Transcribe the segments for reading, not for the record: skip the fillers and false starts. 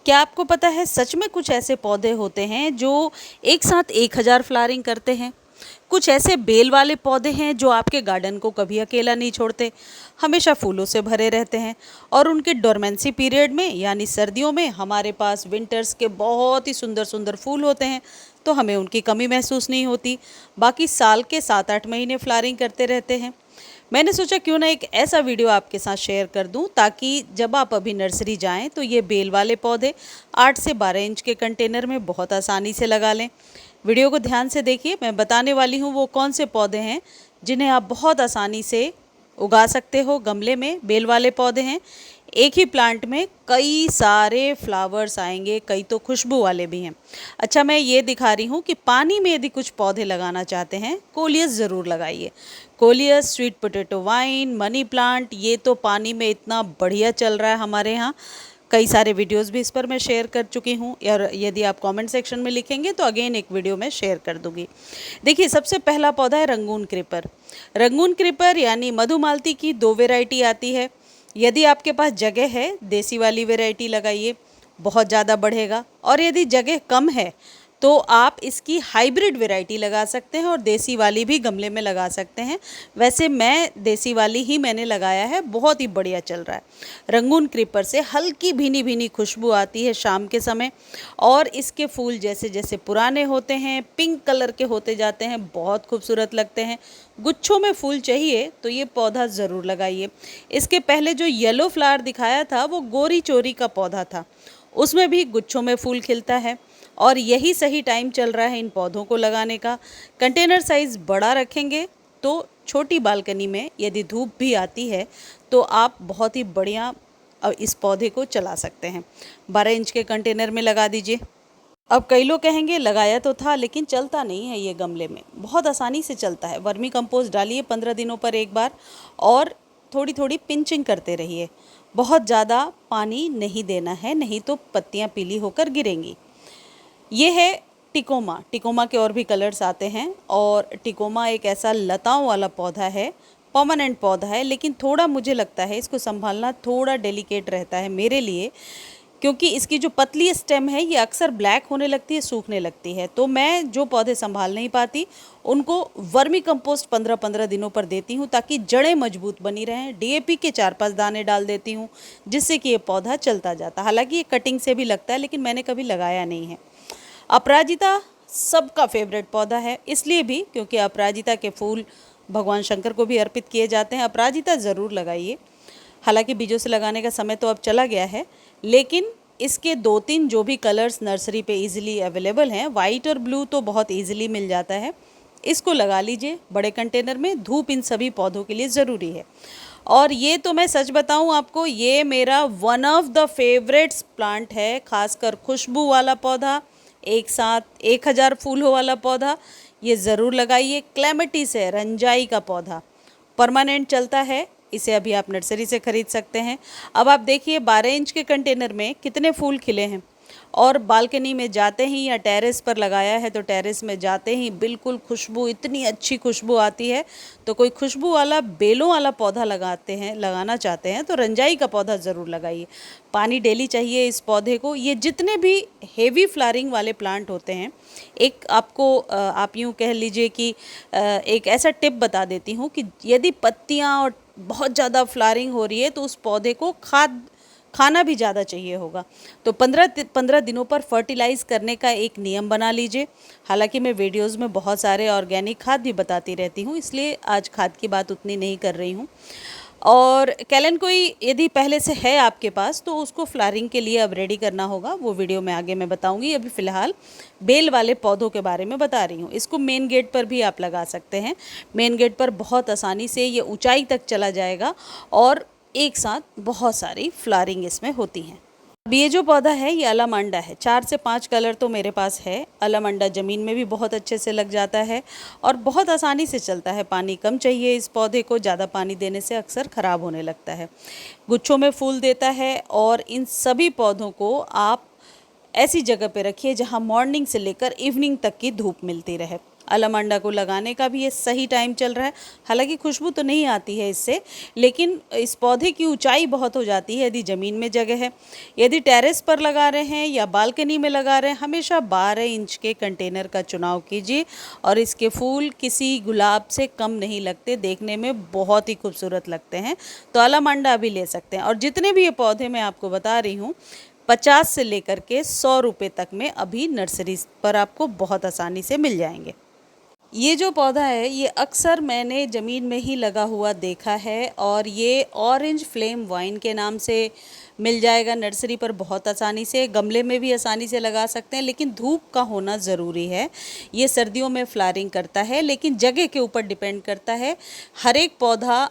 क्या आपको पता है सच में कुछ ऐसे पौधे होते हैं जो एक साथ 1000 फ्लावरिंग करते हैं। कुछ ऐसे बेल वाले पौधे हैं जो आपके गार्डन को कभी अकेला नहीं छोड़ते, हमेशा फूलों से भरे रहते हैं। और उनके डोरमेंसी पीरियड में यानी सर्दियों में हमारे पास विंटर्स के बहुत ही सुंदर सुंदर फूल होते हैं, तो हमें उनकी कमी महसूस नहीं होती। बाकी साल के 7-8 महीने फ्लावरिंग करते रहते हैं। मैंने सोचा क्यों ना एक ऐसा वीडियो आपके साथ शेयर कर दूं ताकि जब आप अभी नर्सरी जाएं तो ये बेल वाले पौधे 8 से 12 इंच के कंटेनर में बहुत आसानी से लगा लें। वीडियो को ध्यान से देखिए, मैं बताने वाली हूं वो कौन से पौधे हैं जिन्हें आप बहुत आसानी से उगा सकते हो। गमले में बेल वाले पौधे हैं, एक ही प्लांट में कई सारे फ्लावर्स आएंगे, कई तो खुशबू वाले भी हैं। अच्छा, मैं ये दिखा रही हूँ कि पानी में यदि कुछ पौधे लगाना चाहते हैं, कोलियस ज़रूर लगाइए। Coleus, sweet potato wine, money plant, ये तो पानी में इतना बढ़िया चल रहा है हमारे यहाँ। कई सारे वीडियोस भी इस पर मैं शेयर कर चुकी हूँ, और यदि आप कमेंट सेक्शन में लिखेंगे तो अगेन एक वीडियो में शेयर कर दूँगी। देखिए, सबसे पहला पौधा है रंगून क्रीपर। रंगून क्रीपर यानी मधुमालती की 2 वैरायटी आती है। यदि आपके पास जगह है, देसी वाली वैरायटी लगाइए, बहुत ज़्यादा बढ़ेगा। और यदि जगह कम है तो आप इसकी हाइब्रिड वैरायटी लगा सकते हैं और देसी वाली भी गमले में लगा सकते हैं। वैसे मैं देसी वाली ही मैंने लगाया है, बहुत ही बढ़िया चल रहा है। रंगून क्रीपर से हल्की भीनी भीनी खुशबू आती है शाम के समय, और इसके फूल जैसे जैसे पुराने होते हैं पिंक कलर के होते जाते हैं, बहुत खूबसूरत लगते हैं। गुच्छों में फूल चाहिए तो ये पौधा ज़रूर लगाइए। इसके पहले जो येलो फ्लावर दिखाया था वो गोरी चोरी का पौधा था, उसमें भी गुच्छों में फूल खिलता है, और यही सही टाइम चल रहा है इन पौधों को लगाने का। कंटेनर साइज़ बड़ा रखेंगे तो छोटी बालकनी में यदि धूप भी आती है तो आप बहुत ही बढ़िया इस पौधे को चला सकते हैं। 12 इंच के कंटेनर में लगा दीजिए। अब कई लोग कहेंगे लगाया तो था लेकिन चलता नहीं है, ये गमले में बहुत आसानी से चलता है। वर्मी कंपोस्ट डालिए 15 दिनों पर एक बार, और थोड़ी थोड़ी पिंचिंग करते रहिए। बहुत ज़्यादा पानी नहीं देना है, नहीं तो पत्तियाँ पीली होकर गिरेंगी। ये है टिकोमा। टिकोमा के और भी कलर्स आते हैं, और टिकोमा एक ऐसा लताओं वाला पौधा है, परमानेंट पौधा है, लेकिन थोड़ा मुझे लगता है इसको संभालना थोड़ा डेलिकेट रहता है मेरे लिए, क्योंकि इसकी जो पतली स्टेम है ये अक्सर ब्लैक होने लगती है, सूखने लगती है। तो मैं जो पौधे संभाल नहीं पाती उनको वर्मी कंपोस्ट 15-15 दिनों पर देती हूँ ताकि जड़ें मजबूत बनी रहें। डीएपी के 4-5 दाने डाल देती हूँ जिससे कि ये पौधा चलता जाता। हालांकि ये कटिंग से भी लगता है लेकिन मैंने कभी लगाया नहीं है। अपराजिता सबका फेवरेट पौधा है, इसलिए भी क्योंकि अपराजिता के फूल भगवान शंकर को भी अर्पित किए जाते हैं। अपराजिता ज़रूर लगाइए। हालांकि बीजों से लगाने का समय तो अब चला गया है, लेकिन इसके 2-3 जो भी कलर्स नर्सरी पे इजीली अवेलेबल हैं, वाइट और ब्लू तो बहुत इजीली मिल जाता है। इसको लगा लीजिए बड़े कंटेनर में। धूप इन सभी पौधों के लिए ज़रूरी है। और ये तो मैं सच बताऊं आपको, ये मेरा one of the favourites plant है, खासकर खुशबू वाला पौधा, एक साथ 1000 फूलों वाला पौधा, ये ज़रूर लगाइए। क्लेमेटिस है, रंजाई का पौधा, परमानेंट चलता है। इसे अभी आप नर्सरी से ख़रीद सकते हैं। अब आप देखिए 12 इंच के कंटेनर में कितने फूल खिले हैं, और बालकनी में जाते ही या टेरेस पर लगाया है तो टेरेस में जाते ही बिल्कुल खुशबू, इतनी अच्छी खुशबू आती है। तो कोई खुशबू वाला बेलों वाला पौधा लगाना चाहते हैं तो रंजाई का पौधा ज़रूर लगाइए। पानी डेली चाहिए इस पौधे को। ये जितने भी हेवी फ्लावरिंग वाले प्लांट होते हैं, एक आपको आप यूँ कह लीजिए कि एक ऐसा टिप बता देती हूँ कि यदि पत्तियाँ और बहुत ज़्यादा फ्लावरिंग हो रही है तो उस पौधे को खाना भी ज़्यादा चाहिए होगा। तो 15 दिनों पर फर्टिलाइज़ करने का एक नियम बना लीजिए। हालांकि मैं वीडियोस में बहुत सारे ऑर्गेनिक खाद भी बताती रहती हूँ, इसलिए आज खाद की बात उतनी नहीं कर रही हूँ। और कैलन कोई यदि पहले से है आपके पास तो उसको फ्लावरिंग के लिए अब रेडी करना होगा, वो वीडियो में आगे मैं बताऊंगी। अभी फ़िलहाल बेल वाले पौधों के बारे में बता रही हूँ। इसको मेन गेट पर भी आप लगा सकते हैं। मेन गेट पर बहुत आसानी से ये ऊंचाई तक चला जाएगा, और एक साथ बहुत सारी फ्लावरिंग इसमें होती हैं। अब ये जो पौधा है ये अलामांडा है। 4 से 5 कलर तो मेरे पास है। अलामांडा ज़मीन में भी बहुत अच्छे से लग जाता है और बहुत आसानी से चलता है। पानी कम चाहिए इस पौधे को, ज़्यादा पानी देने से अक्सर ख़राब होने लगता है। गुच्छों में फूल देता है, और इन सभी पौधों को आप ऐसी जगह पे रखिए जहाँ मॉर्निंग से लेकर इवनिंग तक की धूप मिलती रहे। अलामांडा को लगाने का भी ये सही टाइम चल रहा है। हालांकि खुशबू तो नहीं आती है इससे, लेकिन इस पौधे की ऊंचाई बहुत हो जाती है यदि ज़मीन में जगह है। यदि टेरेस पर लगा रहे हैं या बालकनी में लगा रहे हैं, हमेशा 12 इंच के कंटेनर का चुनाव कीजिए। और इसके फूल किसी गुलाब से कम नहीं लगते, देखने में बहुत ही खूबसूरत लगते हैं। तो अलामांडा भी ले सकते हैं। और जितने भी ये पौधे मैं आपको बता रही हूँ, 50 से लेकर के 100 रुपये तक में अभी नर्सरी पर आपको बहुत आसानी से मिल जाएंगे। ये जो पौधा है ये अक्सर मैंने ज़मीन में ही लगा हुआ देखा है, और ये ऑरेंज फ्लेम वाइन के नाम से मिल जाएगा नर्सरी पर बहुत आसानी से। गमले में भी आसानी से लगा सकते हैं, लेकिन धूप का होना ज़रूरी है। ये सर्दियों में फ्लावरिंग करता है, लेकिन जगह के ऊपर डिपेंड करता है। हर एक पौधा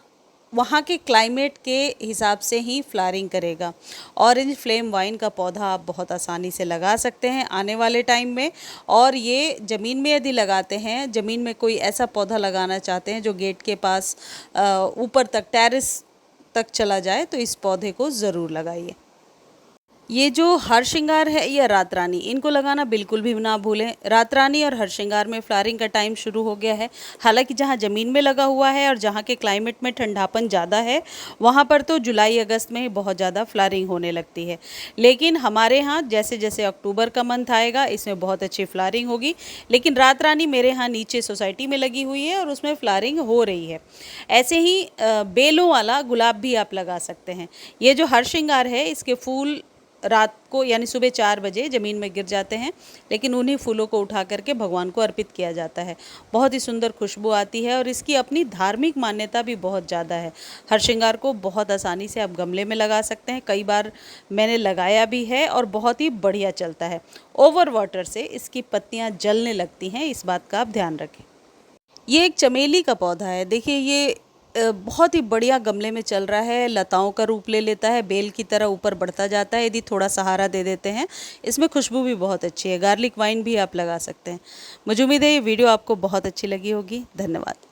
वहाँ के क्लाइमेट के हिसाब से ही फ्लावरिंग करेगा। ऑरेंज फ्लेम वाइन का पौधा आप बहुत आसानी से लगा सकते हैं आने वाले टाइम में। और ये ज़मीन में यदि लगाते हैं, ज़मीन में कोई ऐसा पौधा लगाना चाहते हैं जो गेट के पास ऊपर तक टेरेस तक चला जाए, तो इस पौधे को ज़रूर लगाइए। ये जो हरश्रृंगार है या रात रानी, इनको लगाना बिल्कुल भी ना भूलें। रात रानी और हरश्रृंगार में फ्लावरिंग का टाइम शुरू हो गया है। हालांकि जहाँ ज़मीन में लगा हुआ है और जहाँ के क्लाइमेट में ठंडापन ज़्यादा है, वहाँ पर तो जुलाई अगस्त में ही बहुत ज़्यादा फ्लावरिंग होने लगती है। लेकिन हमारे यहाँ जैसे जैसे अक्टूबर का मंथ आएगा, इसमें बहुत अच्छी फ्लावरिंग होगी। लेकिन रात रानी मेरे यहाँ नीचे सोसाइटी में लगी हुई है और उसमें फ्लावरिंग हो रही है। ऐसे ही बेलों वाला गुलाब भी आप लगा सकते हैं। ये जो हरश्रृंगार है, इसके फूल रात को यानी सुबह 4 बजे ज़मीन में गिर जाते हैं, लेकिन उन्हीं फूलों को उठा करके भगवान को अर्पित किया जाता है। बहुत ही सुंदर खुशबू आती है और इसकी अपनी धार्मिक मान्यता भी बहुत ज़्यादा है। हरश्रृंगार को बहुत आसानी से आप गमले में लगा सकते हैं। कई बार मैंने लगाया भी है और बहुत ही बढ़िया चलता है। ओवर वाटर से इसकी पत्तियाँ जलने लगती हैं, इस बात का आप ध्यान रखें। ये एक चमेली का पौधा है। देखिए ये बहुत ही बढ़िया गमले में चल रहा है, लताओं का रूप ले लेता है, बेल की तरह ऊपर बढ़ता जाता है यदि थोड़ा सहारा दे देते हैं। इसमें खुशबू भी बहुत अच्छी है। गार्लिक वाइन भी आप लगा सकते हैं। मुझे उम्मीद है ये वीडियो आपको बहुत अच्छी लगी होगी। धन्यवाद।